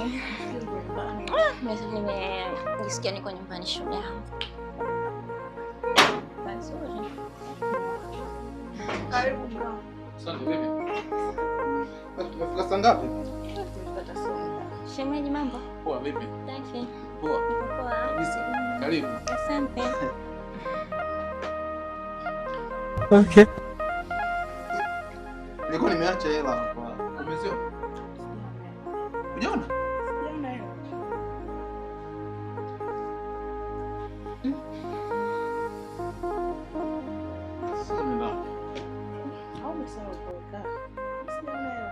nyumbani. Nimejisikia niko nyumbani shoga yangu. Nzuri. Karibu bro. Asante baby. Tumefika saa ngapi? Shemeji, mambo? Poa vipi? Safi. Poa. Poa. Kabisa. Karibu. Asante. Okay. Nilikuwa nimeacha hela kwa umezio. Unaona? Sijaona hela. Sasa nenda. Au umesahau kuweka? Sijaona hela.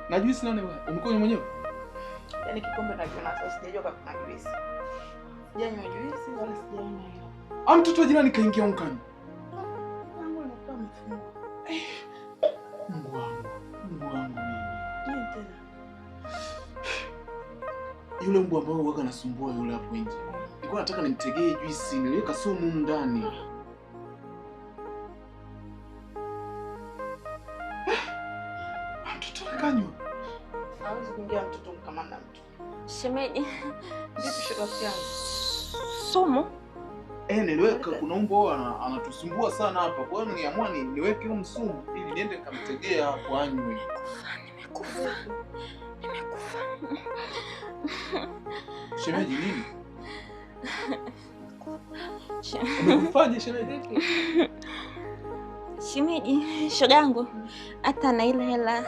Na juisi nani wewe? Umekunywa mwenyewe? Yaani kikombe nakiona sasa, sijajua kama kuna juisi. Sijanywa juisi wala sijaona hela. Mtoto wa jirani kaingia unkani. Mungu anakuwa mfumo. Mungu wangu mimi. Nini tena? Yule mbwa ambao huaga anasumbua yule hapo nje. Nilikuwa nataka nimtegee juisi, niliweka sumu ndani. Mtoto akanywa. Hawezi kuingia mtoto kama na mtu. Shemeji. Vipi shoga yangu? Sumu? Niliweka, kuna mbwa anatusumbua sana hapa. Kwa hiyo niliamua niweke huo msumu ili niende nikamtegea hapo anywe. Nimekufa. Shemeji nini? Umekufaje shemeji? Shemeji, shoga yangu, hata na ile hela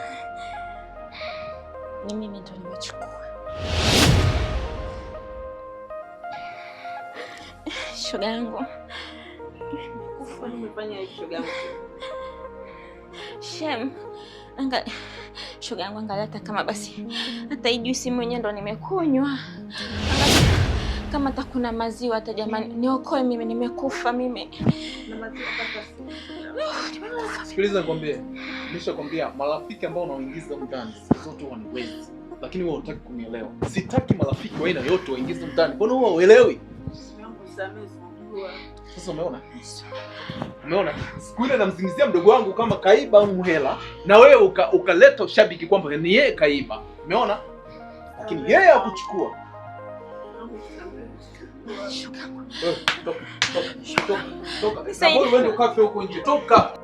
ni mimi ndo nimechukua. Shoga yangu. Kufa nimefanya hivi shoga yangu. Shem, shoga yangu, angalia hata kama basi hata hii juisi mwenyewe ndo nimekunywa. Kama hata kuna maziwa hata jamani, niokoe mimi, nimekufa mimi. Na maziwa kaka sumu. Sikiliza nikwambie. Nimeshakwambia marafiki ambao unaoingiza mtani zote huwa ni wezi. Lakini wewe hutaki kunielewa. Sitaki marafiki wa aina yote waingize mtani. Mbona wewe uelewi? Sasa umeona? Umeona? Siku ile namzingizia mdogo wangu kama kaiba au hela na wewe ukaleta ushabiki kwamba ni yeye kaiba. Umeona? Lakini yeye hakuchukua. Toka. Sasa wewe ndio kafe huko nje. Toka.